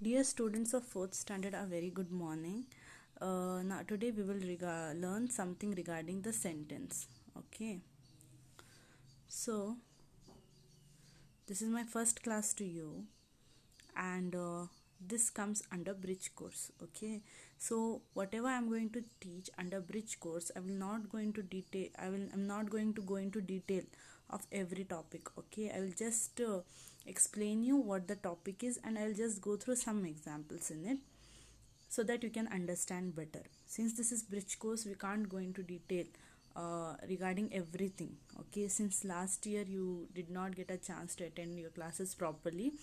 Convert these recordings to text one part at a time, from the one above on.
Dear students of 4th standard, a very good morning. Now today we will learn something regarding the sentence. Okay. So this is my first class to you, and this comes under bridge course. Okay. So whatever I am going to teach under bridge course, I will not going to detail. I'm not going to go into detail of every topic. Okay. I will just explain you what the topic is, and I'll just go through some examples in it so that you can understand better. Since this is bridge course, we can't go into detail regarding everything. Okay, since last year you did not get a chance to attend your classes properly,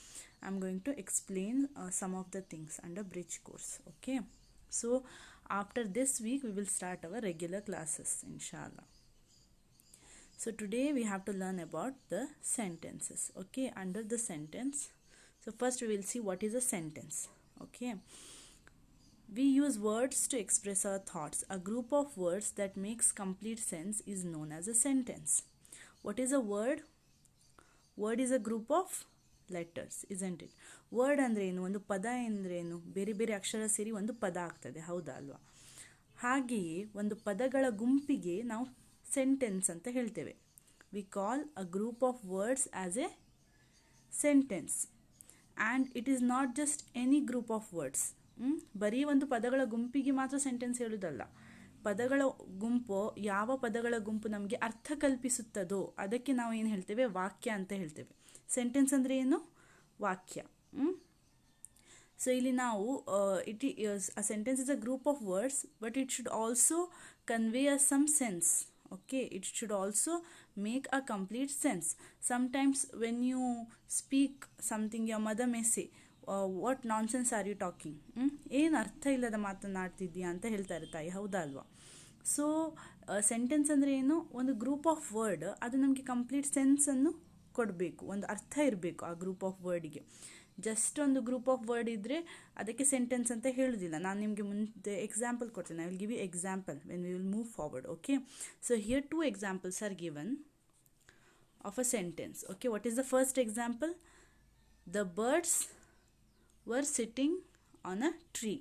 I'm going to explain some of the things under bridge course. Okay, so after this week we will start our regular classes, inshallah. So today we have to learn about the sentences. Okay, under the sentence, so first we will see what is a sentence. Okay, we use words to express our thoughts. A group of words that makes complete sense is known as a sentence. What is a word? Word is a group of letters, isn't it? Word ಅಂದರೆ ಏನು, ಒಂದು ಪದ ಎಂದ್ರೇನು, ಬೇರೆ ಬೇರೆ ಅಕ್ಷರ ಸೇರಿ ಒಂದು ಪದ ಆಗ್ತದೆ, ಹೌದಾ ಅಲ್ವಾ? ಹಾಗೆಯೇ ಒಂದು ಪದಗಳ ಗುಂಪಿಗೆ ನಾವು ಸೆಂಟೆನ್ಸ್ ಅಂತ ಹೇಳ್ತೇವೆ. We call a group of words as A sentence. And it is not just any group of words. ಬರೀ ಒಂದು ಪದಗಳ ಗುಂಪಿಗೆ ಮಾತ್ರ ಸೆಂಟೆನ್ಸ್ ಹೇಳುವುದಲ್ಲ. ಪದಗಳ ಗುಂಪು, ಯಾವ ಪದಗಳ ಗುಂಪು ನಮಗೆ ಅರ್ಥ ಕಲ್ಪಿಸುತ್ತದೋ ಅದಕ್ಕೆ ನಾವು ಏನು ಹೇಳ್ತೇವೆ, ವಾಕ್ಯ ಅಂತ ಹೇಳ್ತೇವೆ. ಸೆಂಟೆನ್ಸ್ ಅಂದರೆ ಏನು? ವಾಕ್ಯ. ಸೊ ಇಲ್ಲಿ ನಾವು a sentence is a group of words, but it should also convey a some sense. Okay, it should also make a complete sense. Sometimes when you speak something, your mother may say, what nonsense are you talking? ಏನು ಅರ್ಥ ಇಲ್ಲದ ಮಾತನಾಡ್ತಿದ್ದೀಯಾ ಅಂತ ಹೇಳ್ತಾರೆ ತಾಯಿ, ಹೌದಾ ಅಲ್ವಾ? So sentence ಅಂದರೆ ಏನು? ಒಂದು ಗ್ರೂಪ್ ಆಫ್ ವರ್ಡ್, ಅದು ನಮಗೆ ಕಂಪ್ಲೀಟ್ ಸೆನ್ಸನ್ನು ಕೊಡಬೇಕು, ಒಂದು ಅರ್ಥ ಇರಬೇಕು ಆ ಗ್ರೂಪ್ ಆಫ್ ವರ್ಡಿಗೆ. ಜಸ್ಟ್ ಒಂದು ಗ್ರೂಪ್ ಆಫ್ ವರ್ಡ್ ಇದ್ದರೆ ಅದಕ್ಕೆ ಸೆಂಟೆನ್ಸ್ ಅಂತ ಹೇಳೋದಿಲ್ಲ. ನಾನು ನಿಮಗೆ ಮುಂದೆ ಎಕ್ಸಾಂಪಲ್ ಕೊಡ್ತೇನೆ. I will give you example when we will move forward. Okay, so here 2 examples are given of a sentence. Okay, what is the first example? The birds were sitting on a tree.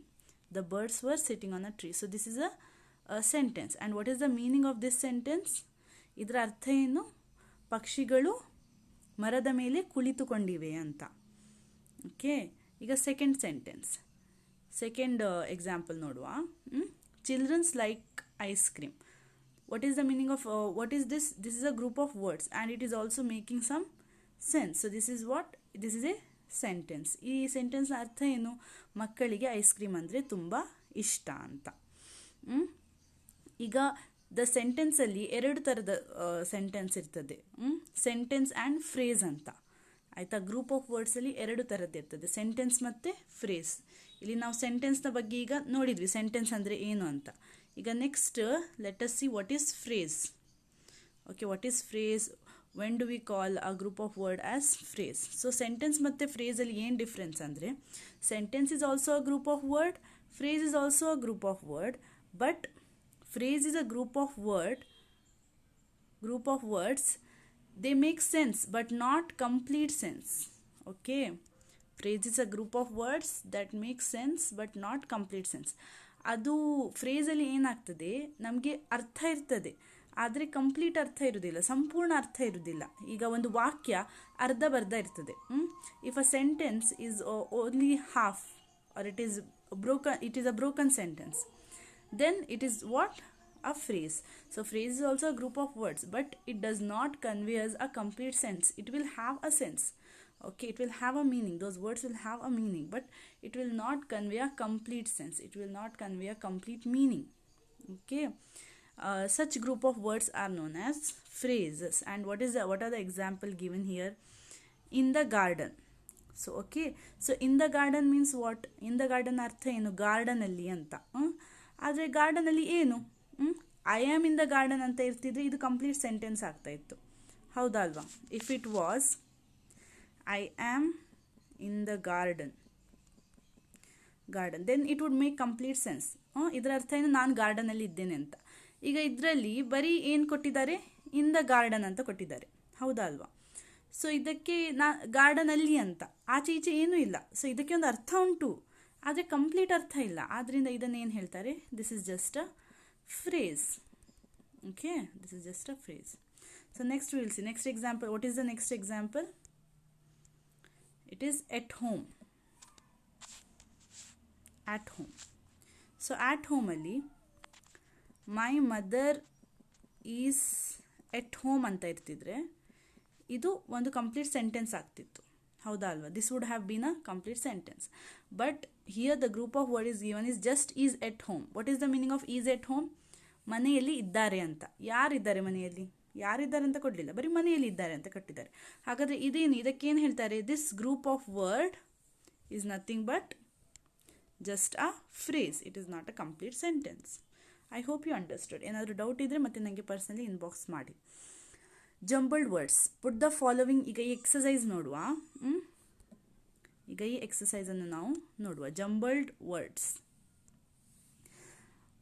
The birds were sitting on a tree. So this is a sentence. And what is the meaning of this sentence? ಇದರ ಅರ್ಥ ಏನು? ಪಕ್ಷಿಗಳು ಮರದ ಮೇಲೆ ಕುಳಿತುಕೊಂಡಿವೆ ಅಂತ. Okay, ಈಗ second sentence, second example ನೋಡುವ. Childrens like ice cream. What is the meaning of what is this? This is a group of words and it is also making some sense. So this is what? This is a sentence. ಈ sentence ಅರ್ಥ ಏನು? ಮಕ್ಕಳಿಗೆ ice cream ಅಂದರೆ ತುಂಬ ಇಷ್ಟ ಅಂತ. ಈಗ the ಸೆಂಟೆನ್ಸಲ್ಲಿ 2 ಥರದ ಸೆಂಟೆನ್ಸ್ ಇರ್ತದೆ. ಸೆಂಟೆನ್ಸ್ ಆ್ಯಂಡ್ ಫ್ರೇಸ್ ಅಂತ. ಆಯಿತಾ? ಗ್ರೂಪ್ ಆಫ್ ವರ್ಡ್ಸಲ್ಲಿ 2 ಥರದ್ದು ಇರ್ತದೆ, ಸೆಂಟೆನ್ಸ್ ಮತ್ತು ಫ್ರೇಸ್. ಇಲ್ಲಿ ನಾವು ಸೆಂಟೆನ್ಸ್ನ ಬಗ್ಗೆ ಈಗ ನೋಡಿದ್ವಿ, ಸೆಂಟೆನ್ಸ್ ಅಂದರೆ ಏನು ಅಂತ. ಈಗ next let us see what is phrase. Okay, what is phrase? When do we call a group of word as phrase? So sentence ಮತ್ತು ಫ್ರೇಸಲ್ಲಿ ಏನು ಡಿಫ್ರೆನ್ಸ್ ಅಂದರೆ, sentence is also a group of word, phrase is also a group of word, but phrase is a group of words. They make sense but not complete sense. Okay, phrase is a group of words that make sense but not complete sense. ಅದು ಫ್ರೇಸಲ್ಲಿ ಏನಾಗ್ತದೆ, ನಮಗೆ ಅರ್ಥ ಇರ್ತದೆ ಆದರೆ complete ಅರ್ಥ ಇರುವುದಿಲ್ಲ, ಸಂಪೂರ್ಣ ಅರ್ಥ ಇರುವುದಿಲ್ಲ. ಈಗ ಒಂದು ವಾಕ್ಯ ಅರ್ಧ ಬರ್ಧ ಇರ್ತದೆ. If a sentence is only half or it is a broken sentence, then it is what? A phrase. So phrase is also a group of words, but it does not convey us a complete sense. It will have a sense. Okay, it will have a meaning. Those words will have a meaning, but it will not convey a complete sense. It will not convey a complete meaning. Okay, such group of words are known as phrases. And what are the example given here? In the garden. So okay, so in the garden means what? In the garden ಅರ್ಥ ಏನು? Garden ಅಲ್ಲಿ ಅಂತ. ಆದರೆ garden ಅಲ್ಲಿ ಏನು? I am in the garden ಅಂತ ಇರ್ತಿದ್ರೆ ಇದು ಕಂಪ್ಲೀಟ್ ಸೆಂಟೆನ್ಸ್ ಆಗ್ತಾ ಇತ್ತು, ಹೌದಾ ಅಲ್ವಾ? If it was I am in the garden then it would make complete sense. ಇದರ ಅರ್ಥ ಏನು? ನಾನು ಗಾರ್ಡನಲ್ಲಿ ಇದ್ದೇನೆ ಅಂತ. ಈಗ ಇದರಲ್ಲಿ ಬರೀ ಏನು ಕೊಟ್ಟಿದ್ದಾರೆ? ಇನ್ ದ ಗಾರ್ಡನ್ ಅಂತ ಕೊಟ್ಟಿದ್ದಾರೆ, ಹೌದಾ ಅಲ್ವಾ? ಸೊ ಇದಕ್ಕೆ ಗಾರ್ಡನ್ ಅಲ್ಲಿ ಅಂತ ಆಚೆ ಈಚೆ ಏನೂ ಇಲ್ಲ. ಸೊ ಇದಕ್ಕೆ ಒಂದು ಅರ್ಥ ಉಂಟು, ಆದರೆ ಕಂಪ್ಲೀಟ್ ಅರ್ಥ ಇಲ್ಲ. ಆದ್ದರಿಂದ ಇದನ್ನು ಏನು ಹೇಳ್ತಾರೆ, this is just a phrase. Okay, this is just a phrase. So next will see next example. What is the next example? It is at home. at home. So at ಹೋಮಲ್ಲಿ my mother is at home ಅಂತ ಇರ್ತಿದ್ರೆ ಇದು ಒಂದು complete sentence ಆಗ್ತಿತ್ತು, ಹೌದಾ ಅಲ್ವಾ? This would have been a complete sentence. But here the group of word is given is just is at home. What is the meaning of is at home? ಮನೆಯಲ್ಲಿ ಇದ್ದಾರೆ ಅಂತ. ಯಾರಿದ್ದಾರೆ ಮನೆಯಲ್ಲಿ? ಯಾರಿದ್ದಾರೆ ಅಂತ ಕೊಡಲಿಲ್ಲ, ಬರೀ ಮನೆಯಲ್ಲಿ ಇದ್ದಾರೆ ಅಂತ ಕಟ್ಟಿದ್ದಾರೆ. ಹಾಗಾದರೆ ಇದೇನು, ಇದಕ್ಕೇನು ಹೇಳ್ತಾರೆ? This group of word is nothing but just a phrase. It is not a complete sentence. I hope you understood. ಏನಾದರೂ ಡೌಟ್ ಇದ್ದರೆ ಮತ್ತೆ ನನಗೆ ಪರ್ಸನಲಿ ಇನ್ಬಾಕ್ಸ್ ಮಾಡಿ. Jumbled words. Put the following. ಈಗ ಈ ಎಕ್ಸಸೈಸ್ ನೋಡುವ. ಈಗ ಈ ಎಕ್ಸಸೈಸನ್ನು ನಾವು ನೋಡುವ. Jumbled words.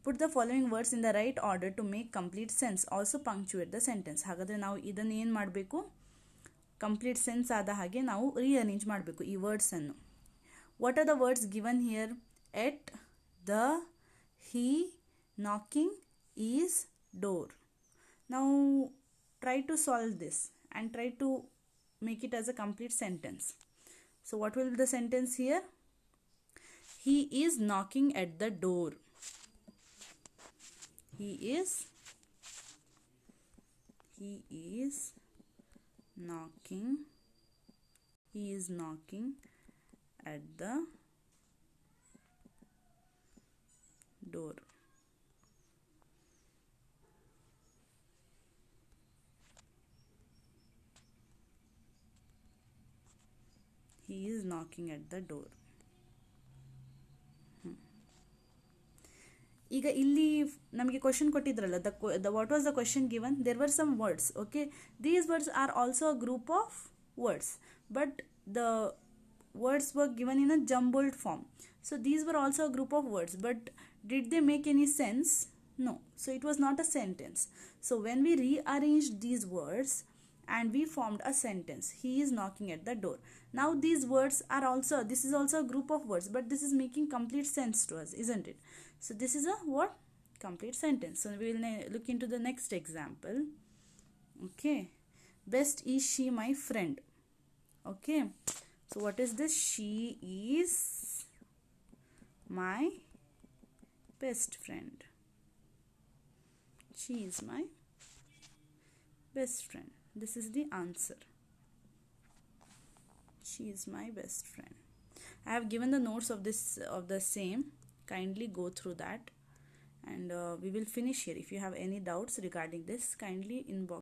Put the following words in the right order to make complete sense. Also punctuate the sentence. ಹಾಗಾದರೆ ನಾವು ಇದನ್ನು ಏನು ಮಾಡಬೇಕು? ಕಂಪ್ಲೀಟ್ ಸೆನ್ಸ್ ಆದ ಹಾಗೆ ನಾವು ರೀಅರೇಂಜ್ ಮಾಡಬೇಕು ಈ ವರ್ಡ್ಸನ್ನು. What are the words given here? At, the, he, knocking, is, door. Now try to solve this and try to make it as a complete sentence. So what will be the sentence here? He is knocking at the door. He is knocking. He is knocking at the door. He is knocking at the door. ಈಗ ಇಲ್ಲಿ ನಮಗೆ question ಕೊಟ್ಟಿದ್ರಲ್ಲ, the what was the question given? There were some words. Okay, these words are also a group of words, but the words were given in a jumbled form. So these were also a group of words, but did they make any sense? No. So it was not a sentence. So when we rearranged these words and we formed a sentence, he is knocking at the door. Now these words are also, this is also a group of words, but this is making complete sense to us, isn't it? So this is a what? Complete sentence. So we will look into the next example. Okay, best is she my friend. Okay, so what is this? She is my best friend. She is my best friend. This is the answer. She is my best friend. I have given the notes of this of the same. Kindly go through that, and we will finish here. If you have any doubts regarding this, kindly inbox.